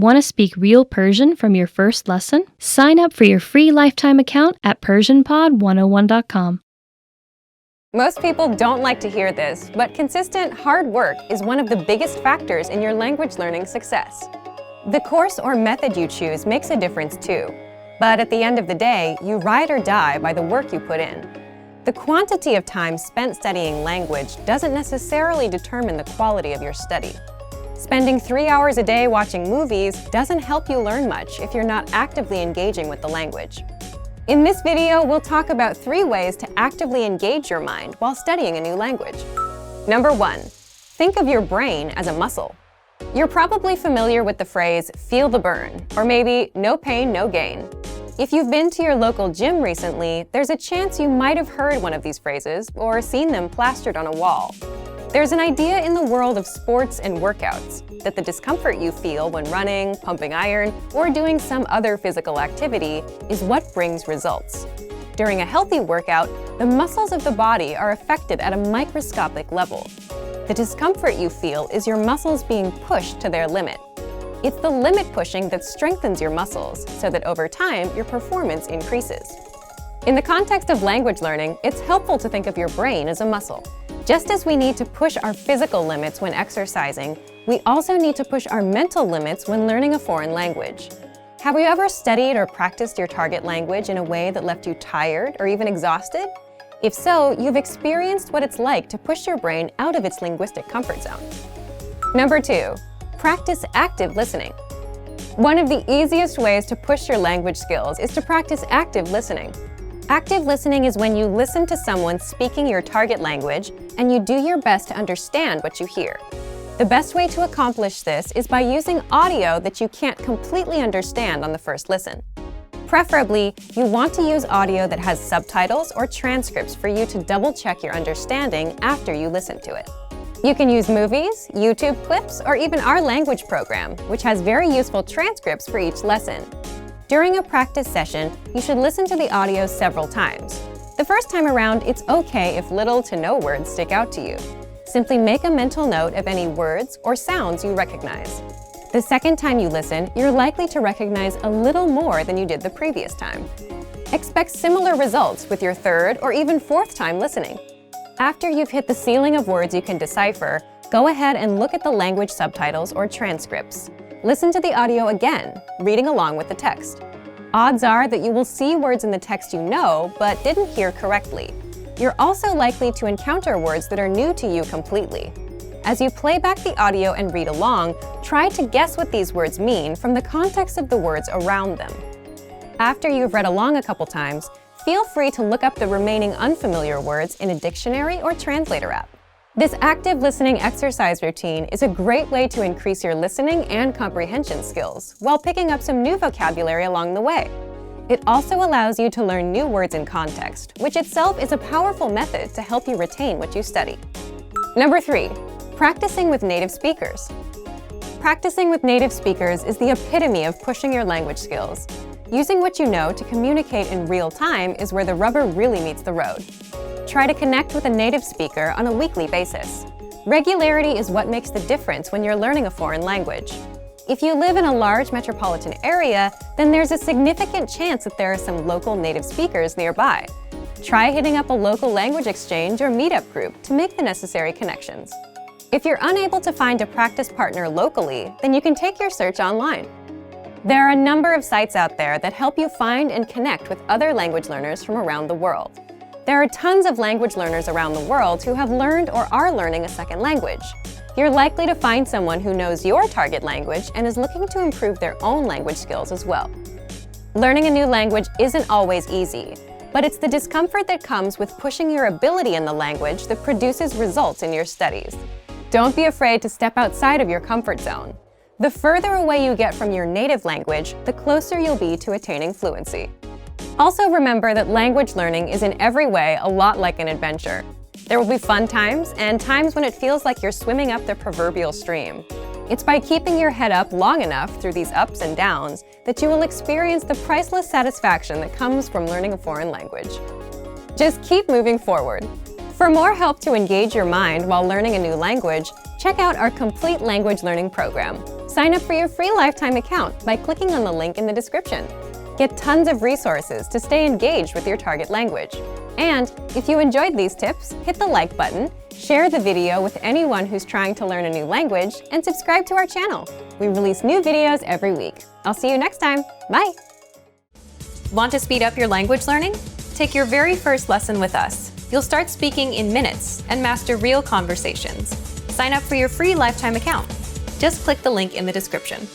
Want to speak real Persian from your first lesson? Sign up for your free lifetime account at PersianPod101.com. Most people don't like to hear this, but consistent, hard work is one of the biggest factors in your language learning success. The course or method you choose makes a difference too, but at the end of the day, you ride or die by the work you put in. The quantity of time spent studying language doesn't necessarily determine the quality of your study. Spending 3 hours a day watching movies doesn't help you learn much if you're not actively engaging with the language. In this video, we'll talk about 3 ways to actively engage your mind while studying a new language. Number 1, think of your brain as a muscle. You're probably familiar with the phrase, feel the burn, or maybe no pain, no gain. If you've been to your local gym recently, there's a chance you might have heard one of these phrases or seen them plastered on a wall. There's an idea in the world of sports and workouts that the discomfort you feel when running, pumping iron, or doing some other physical activity is what brings results. During a healthy workout, the muscles of the body are affected at a microscopic level. The discomfort you feel is your muscles being pushed to their limit. It's the limit pushing that strengthens your muscles so that over time, your performance increases. In the context of language learning, it's helpful to think of your brain as a muscle. Just as we need to push our physical limits when exercising, we also need to push our mental limits when learning a foreign language. Have you ever studied or practiced your target language in a way that left you tired or even exhausted? If so, you've experienced what it's like to push your brain out of its linguistic comfort zone. Number 2, practice active listening. One of the easiest ways to push your language skills is to practice active listening. Active listening is when you listen to someone speaking your target language and you do your best to understand what you hear. The best way to accomplish this is by using audio that you can't completely understand on the first listen. Preferably, you want to use audio that has subtitles or transcripts for you to double-check your understanding after you listen to it. You can use movies, YouTube clips, or even our language program, which has very useful transcripts for each lesson. During a practice session, you should listen to the audio several times. The first time around, it's okay if little to no words stick out to you. Simply make a mental note of any words or sounds you recognize. The second time you listen, you're likely to recognize a little more than you did the previous time. Expect similar results with your third or even fourth time listening. After you've hit the ceiling of words you can decipher, go ahead and look at the language subtitles or transcripts. Listen to the audio again, reading along with the text. Odds are that you will see words in the text you know, but didn't hear correctly. You're also likely to encounter words that are new to you completely. As you play back the audio and read along, try to guess what these words mean from the context of the words around them. After you've read along a couple times, feel free to look up the remaining unfamiliar words in a dictionary or translator app. This active listening exercise routine is a great way to increase your listening and comprehension skills while picking up some new vocabulary along the way. It also allows you to learn new words in context, which itself is a powerful method to help you retain what you study. Number 3, practicing with native speakers. Practicing with native speakers is the epitome of pushing your language skills. Using what you know to communicate in real time is where the rubber really meets the road. Try to connect with a native speaker on a weekly basis. Regularity is what makes the difference when you're learning a foreign language. If you live in a large metropolitan area, then there's a significant chance that there are some local native speakers nearby. Try hitting up a local language exchange or meetup group to make the necessary connections. If you're unable to find a practice partner locally, then you can take your search online. There are a number of sites out there that help you find and connect with other language learners from around the world. There are tons of language learners around the world who have learned or are learning a second language. You're likely to find someone who knows your target language and is looking to improve their own language skills as well. Learning a new language isn't always easy, but it's the discomfort that comes with pushing your ability in the language that produces results in your studies. Don't be afraid to step outside of your comfort zone. The further away you get from your native language, the closer you'll be to attaining fluency. Also remember that language learning is in every way a lot like an adventure. There will be fun times and times when it feels like you're swimming up the proverbial stream. It's by keeping your head up long enough through these ups and downs that you will experience the priceless satisfaction that comes from learning a foreign language. Just keep moving forward. For more help to engage your mind while learning a new language, check out our complete language learning program. Sign up for your free lifetime account by clicking on the link in the description. Get tons of resources to stay engaged with your target language. And if you enjoyed these tips, hit the like button, share the video with anyone who's trying to learn a new language, and subscribe to our channel. We release new videos every week. I'll see you next time. Bye! Want to speed up your language learning? Take your very first lesson with us. You'll start speaking in minutes and master real conversations. Sign up for your free lifetime account. Just click the link in the description.